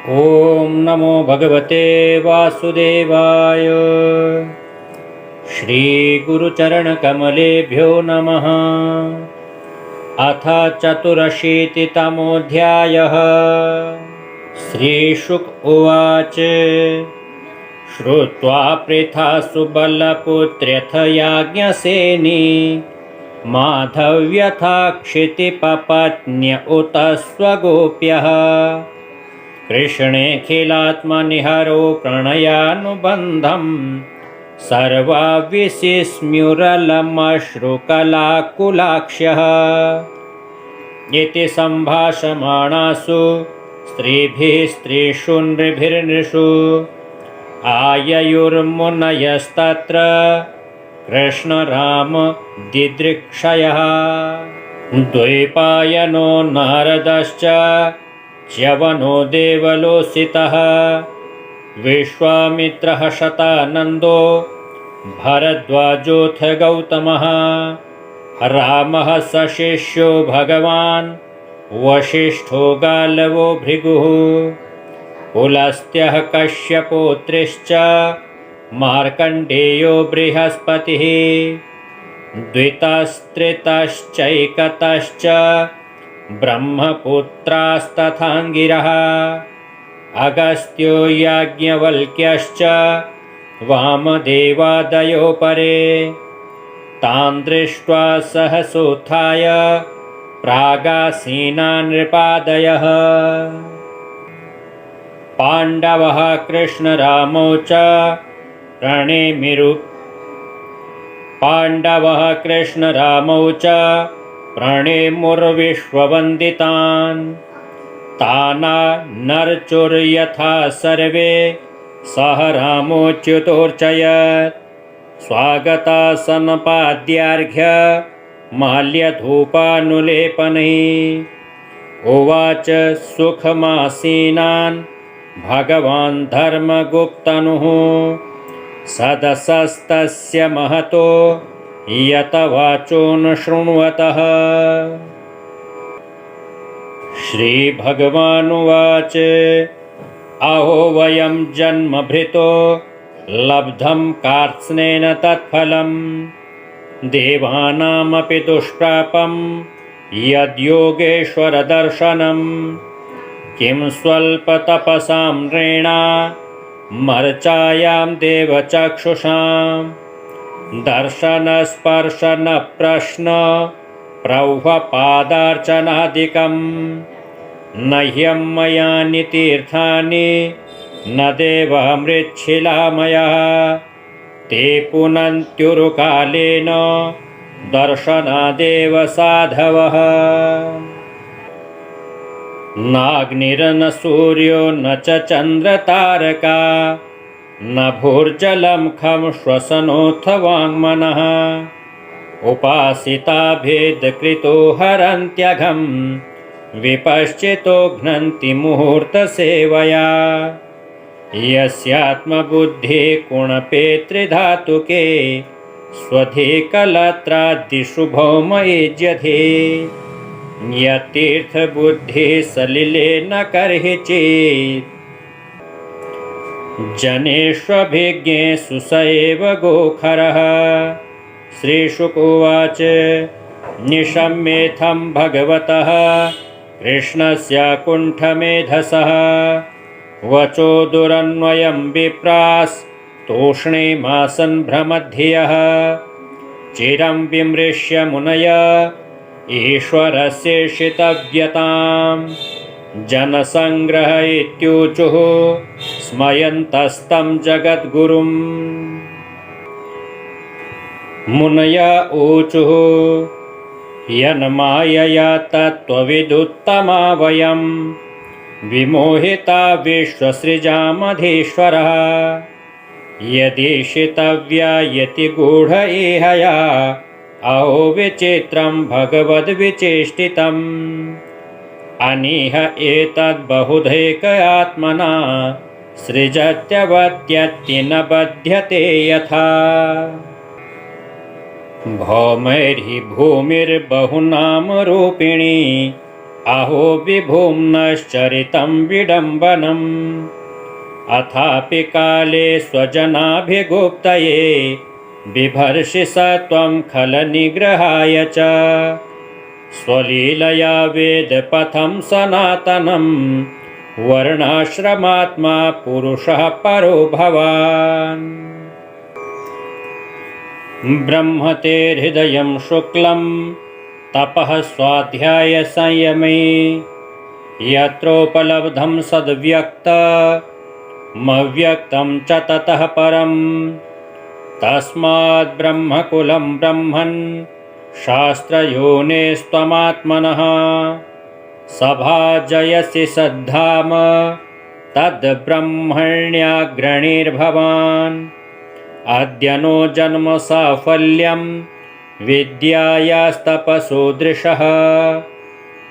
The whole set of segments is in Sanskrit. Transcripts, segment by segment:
ॐ नमो भगवते वासुदेवाय। श्रीगुरुचरणकमलेभ्यो नमः। अथ चतुरशीतितमोऽध्यायः। श्रीशुक उवाच। श्रुत्वा पृथा सुबलपुत्र्यथ याज्ञसेनी माधव्यथा क्षितिपपत्न्य उत स्वगोप्यः कृष्णेऽखिलात्मनिहरो प्रणयानुबन्धं सर्वाविशिस्म्युरलमश्रुकलाकुलाक्ष्यः इति सम्भाषमाणासु स्त्रीभिः स्त्रीषु नृभिर्नृषु आययुर्मुनयस्तत्र कृष्णराम दिदृक्षयः द्वैपायनो नारदश्च च्यवनो देवलोसितः विश्वामित्रः शतानन्दो भरद्वाजोऽथ गौतमः रामः सशिष्यो भगवान् वसिष्ठो गालवो भृगुः पुलस्त्यः कश्यपोत्रिश्च मार्कण्डेयो बृहस्पतिः द्वितस्त्रितश्चैकतश्च ब्रह्मपुत्रास्तथाङ्गिरः अगस्त्यो याज्ञवल्क्यश्च वामदेवादयो परे तान् दृष्ट्वा सहसोत्थाय प्रागासीना नृपादयः पाण्डवः कृष्णरामौ च प्रणेमुर्विश्ववन्दितान् तानानर्चुर्यथा सर्वे सह रामोच्युतोर्चयत् स्वागतासनपाद्यार्घ्य माल्यधूपानुलेपनैः उवाच सुखमासीनान् भगवान् धर्मगुप्तनुः सदसस्तस्य महतो यत वाचो न शृण्वतः। श्रीभगवानुवाच अहो वयं जन्मभृतो लब्धं कार्त्स्नेन तत्फलं देवानामपि दुष्प्रापं यद्योगेश्वरदर्शनं किं स्वल्पतपसां नृणा मर्चायां देवचक्षुषां दर्शनस्पर्शनप्रश्न प्रौह्वपादार्चनादिकं न ह्यमयानि तीर्थानि न देवमृच्छिलामयः ते पुनन्त्युरुकालेन दर्शनादेव साधवः नाग्निर्न सूर्यो न च चन्द्रतारका न भूर्जलं खं श्वसनोऽथ वाङ्मनः उपासिता भेदकृतो हरन्त्यघं विपश्चितो घ्नन्ति मुहूर्तसेवया यस्यात्मबुद्धिः कुणपेतृधातुके स्वधिकलत्रादिषु भौमयुज्यते यतीर्थबुद्धिः सलिले न कर्हि चेत् जनेष्वभिज्ञेषु स एव गोखरः। श्रीशुक उवाच निशम्येथं भगवतः कृष्णस्य कुण्ठमेधसः वचो दुरन्वयं विप्रास्तूष्णीमासन् भ्रमद्धियः चिरं विमृश्य मुनय ईश्वरस्येषितव्यतां जनसंग्रह इत्यूचुः स्मयन्तस्तं जगद्गुरुम् मुनय ऊचुः यन्मायया तत्त्वविदुत्तमा वयं विमोहिता विश्वसृजामधीश्वरः यदीशितव्या यतिगूढ इहया अहो विचित्रं भगवद्विचेष्टितम् अनीह एतद्बहुधैकयात्मना सृजत्यवत्यत्ति न बध्यते यथा भौमैर्हि भूमिर्बहुनाम रूपिणी अहो विभुम्नश्चरितं विडम्बनम् अथापि काले स्वजनाभिगुप्तये बिभर्षि स त्वं खलनिग्रहाय च स्वलीलया वेदपथं सनातनं वर्णाश्रमात्मा पुरुषः परो भवान् ब्रह्मते हृदयं शुक्लं तपः स्वाध्याय संयमे यत्रोपलब्धं सद्व्यक्तमव्यक्तं च ततः परम् तस्माद् ब्रह्मकुलं ब्रह्मन् शास्त्रयोनेस्त्वमात्मनः सभाजयसि सद्धाम तद्ब्रह्मण्याग्रणीर्भवान् अद्य नो जन्म साफल्यं विद्यायास्तपसो दृशः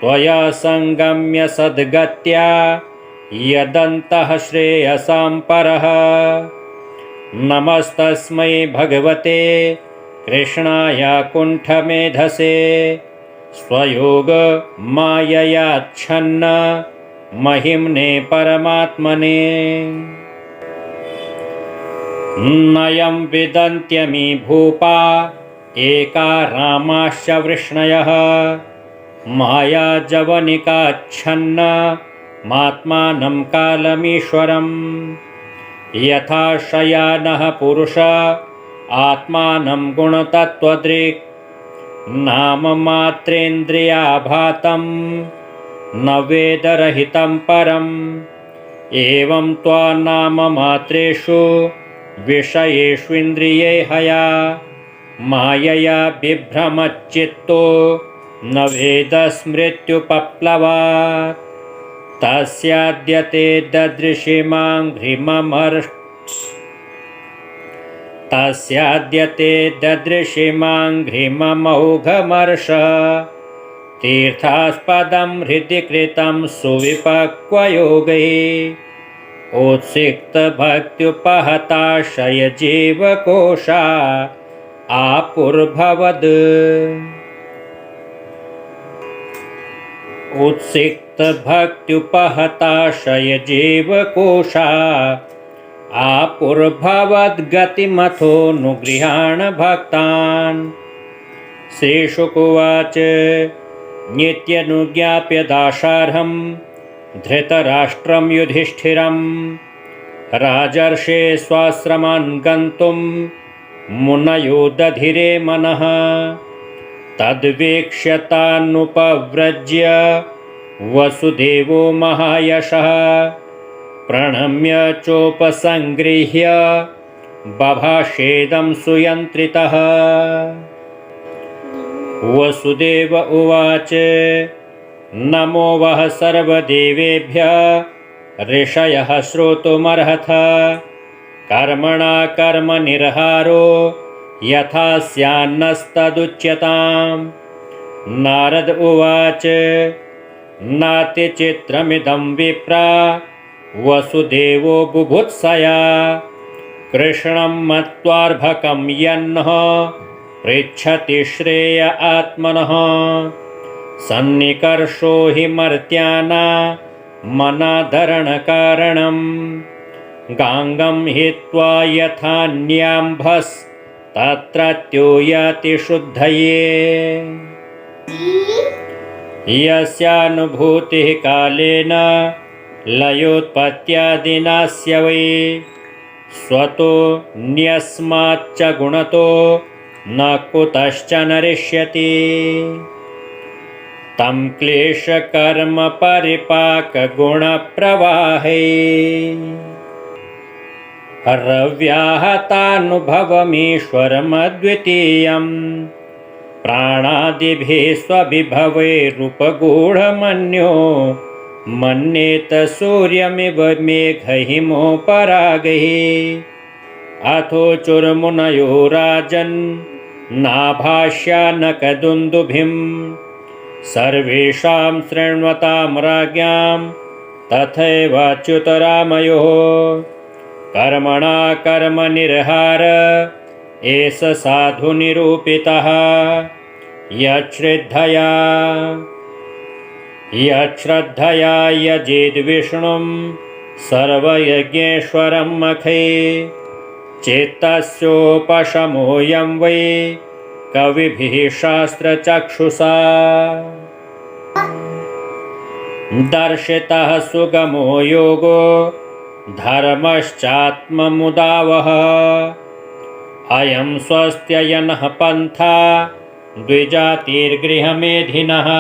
त्वया संगम्य सद्गत्या यदन्तः श्रेयसां परः नमस्तस्मै भगवते कृष्णाय कुण्ठमेधसे स्वयोगमाययाच्छन्न महिम्ने परमात्मने नयं विदन्त्यमि भूपा एका रामाश्च वृष्णयः मायाजवनिकाच्छन्न मात्मानं कालमीश्वरम् यथा शयानः पुरुष आत्मानं गुणतत्त्वदृक् नाममात्रेन्द्रियाभातं न वेदरहितं परम् एवं त्वा नाममात्रेषु विषयेष्विन्द्रिये हया मायया बिभ्रमच्चित्तो न वेदस्मृत्युपप्लवात् तस्याद्यते ददृशिमाङ्घ्रिममौघमर्ष तीर्थास्पदं हृदि कृतं सुविपक्वयोगैः उत्सिक्तभक्त्युपहताशय जीवकोशा आपुर्भवद् उत्सिक्तभक्त्युपहताशय जीवकोशा आपुर्भवद्गतिमथोऽनुगृहाण भक्तान् श्रीशुकुवाच नित्यनुज्ञाप्य दाशार्हं धृतराष्ट्रं युधिष्ठिरं राजर्षे स्वाश्रमान् गन्तुं मुनयो दधिरे मनः तद्वीक्ष्य तानुपव्रज्य वसुदेवो महायशः प्रणम्य चोपसङ्गृह्य बभाषेदं सुयन्त्रितः वसुदेव उवाच नमो वः सर्वदेवेभ्यः ऋषयः श्रोतुमर्हथ कर्मणा कर्मनिर्हारो यथा स्यान्नस्तदुच्यताम् नारद उवाच नातिचित्रमिदं विप्रा वसुदेवो बुभुत्सया कृष्णं मत्वार्भकं यन्नः पृच्छति श्रेय आत्मनः सन्निकर्षो हि मर्त्याना मनाधरणकारणम् गाङ्गं हित्वा यथान्याम्भस्तत्रत्यो याति शुद्धये यस्यानुभूतिः कालेन लयोत्पत्त्यादिनास्य वै स्वतो न्यस्माच्च गुणतो न कुतश्च नरिष्यति तं क्लेशकर्म परिपाकगुणप्रवाहे रव्याहतानुभवमीश्वरमद्वितीयं प्राणादिभिः स्वविभवैरूपगूढमन्यो मन्येत सूर्यमिव मेघहिमोपरागैः अथो चुर्मुनयो राजन् नाभाष्यानकदुन्दुभिं सर्वेषां शृण्वतां राज्ञां तथैवाच्युतरामयोः कर्मणा कर्मनिर्हार एष साधुनिरूपितः यच्छ्रद्धया यच्छ्रद्धया यजेद्विष्णुं सर्वयज्ञेश्वरं मखे चित्तस्योपशमोऽयं वै कविभिः शास्त्रचक्षुषा दर्शितः सुगमो योगो धर्मश्चात्ममुदावह अयं स्वस्त्ययनः पन्था द्विजातिर्गृहमेधिनः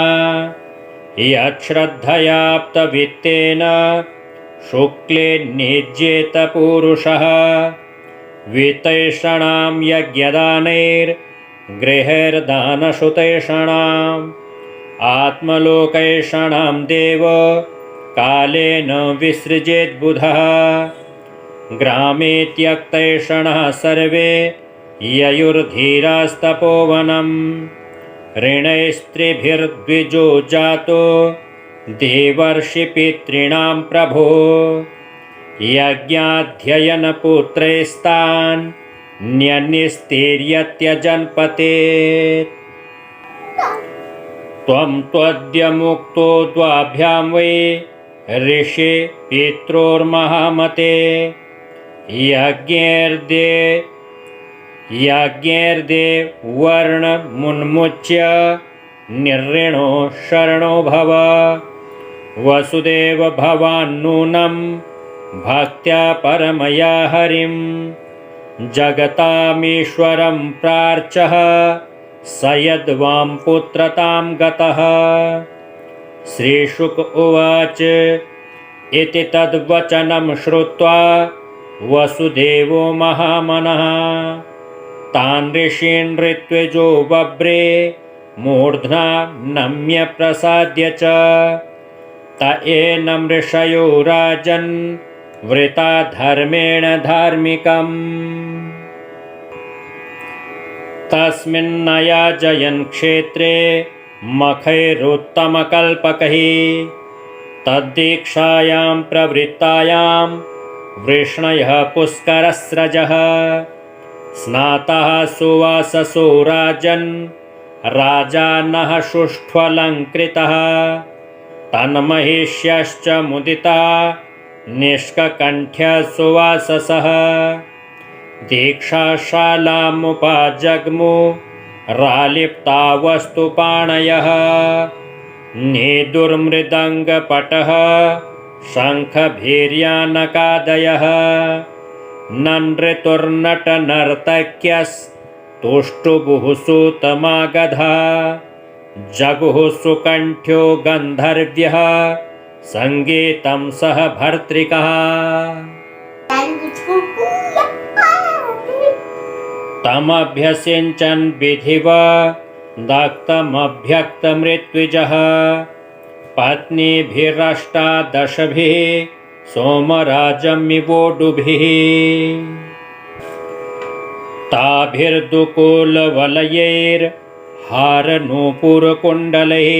यच्छ्रद्धयाप्तवित्तेन शुक्ले निज्येत पुरुषः वित्तैषणां यज्ञदानैर्गृहैर्दानश्रुतैषणाम् आत्मलोकैषणां देव कालेन विसृजेद्बुधः ग्रामे त्यक्तैषणः सर्वे ययुर्धीरास्तपोवनम् ऋणैस्त्रिभिर्द्विजो जातो देवर्षिपितॄणां प्रभो यज्ञाध्ययनपुत्रैस्तान् न्यन्निस्तीर्यत्यजन्पते त्वं त्वद्य मुक्तो द्वाभ्यां वै ऋषे पित्रोर्महामते यज्ञैर्दे वर्णमुन्मुच्य निर्ऋणो शरणो भव वसुदेव भवान्नूनं भक्त्या परमया हरिं जगतामीश्वरं प्रार्चः स यद्वां पुत्रतां गतः। श्रीशुक उवाच इति तद्वचनं श्रुत्वा वसुदेवो महामनः तान् ऋषीन् ऋत्विजो बभ्रे मूर्ध्ना नम्य प्रसाद्य च त एनं ऋषयो राजन् वृता धर्मेण धार्मिकम् तस्मिन्नयाजयन् क्षेत्रे मखैरुत्तमकल्पकैः तद्दीक्षायां प्रवृत्तायां वृष्णयः पुष्करस्रजः स्नातः सुवाससो राजन् राजानः सुष्ठ्वलङ्कृतः तन्महिष्यश्च मुदिता निष्ककण्ठ्य सुवाससः दीक्षाशालामुपजग्मु रालिप्ता वस्तुपाणयः नेदुर्मृदङ्गपटः शङ्खभीर्यानकादयः ननृतुर्नटनर्तक्यस्तुष्टुभुः सुतमागधा जगुः सुकण्ठ्यो गन्धर्व्यः सङ्गीतं सह भर्तृकः तमभ्यसिञ्चन् विधिवा दत्तमभ्यक्तमृत्विजः पत्नीभिरष्टादशभिः सोमराजमिवोढुभिः ताभिर्दुकूलवलयैर्हारनूपुरकुण्डलैः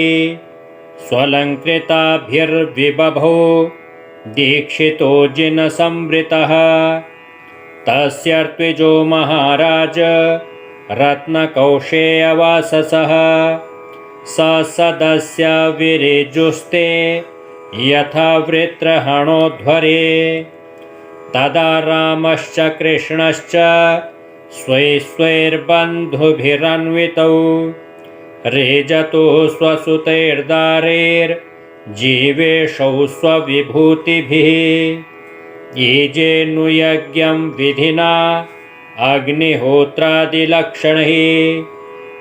स्वलङ्कृताभिर्विबभो दीक्षितो जिनसंवृतः तस्यर्त्विजो महाराज रत्नकौशेयवाससः स सदस्य विरेजुस्ते यथा वृत्रहणोध्वरे तदा रामश्च कृष्णश्च स्वैर्बन्धुभिरन्वितौ रेजतो स्वसुतैर्दारैर्जीवेशौ स्वविभूतिभिः येजेनुयज्ञं विधिना अग्निहोत्रादिलक्षणैः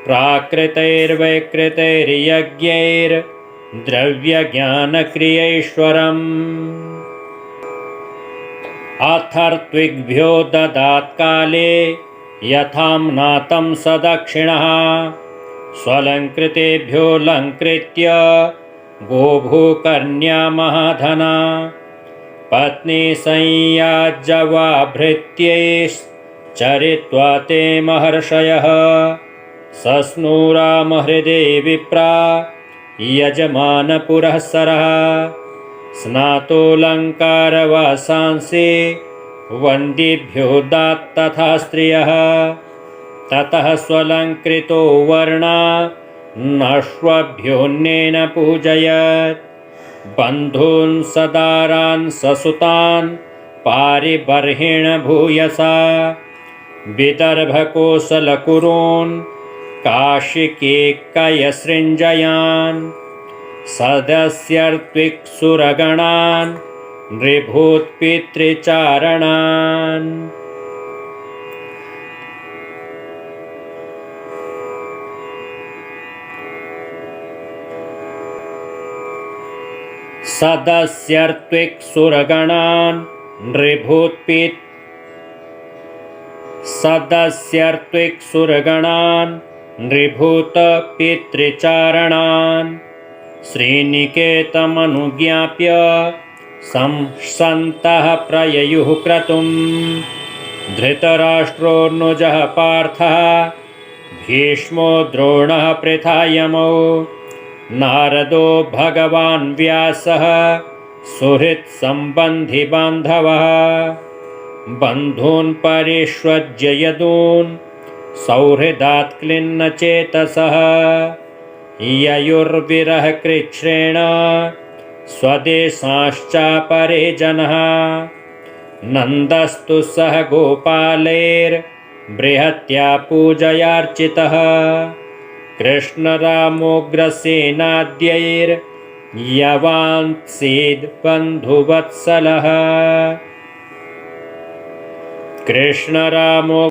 प्राकृतैर्वैकृतैर्यज्ञैर्द्रव्यज्ञानक्रियैश्वरम् अथर्त्विग्भ्यो ददात्काले यथाम्नातं सदक्षिणः स्वलङ्कृतेभ्यो लङ्कृत्य गोभूकर्ण्या महाधना पत्नी संयाज्यवाभृत्यैश्चरित्वा ते महर्षयः सस्नुरामहृदे विप्रा यजमानपुरःसरः स्नातोऽलङ्कारवासांसि वन्दिभ्यो दात्तथा स्त्रियः ततः स्वलङ्कृतो वर्णा नश्वभ्योऽन्येन पूजयत् बन्धून् सदारान् ससुतान् पारिबर्हेण भूयसा विदर्भकोसलकुरून् काशिकेकयसृञ्जयान् सदस्यर्त्विक्सुरगणान् नृभूत्पितृचारणान् सदस्यर्त्विक्सुरगणान् नृभूतपितृचारणान् श्रीनिकेतमनुज्ञाप्य संसन्तः प्रययुः क्रतुम् धृतराष्ट्रोऽनुजः पार्थः भीष्मो द्रोणः पृथायमौ नारदो भगवान् व्यासः सुहृत्सम्बन्धि बान्धवः बन्धून् परिष्वज्य यदून् सौहृदात् क्लिन्नचेतसः ययुर्विरहकृच्छ्रेण स्वदेशाश्चापरे जनः नन्दस्तु सह गोपालैर्बृहत्या पूजयार्चितः कृष्णरामोग्रसेनाद्यैर्यवांसीद् बन्धुवत्सलः कृष्णरामो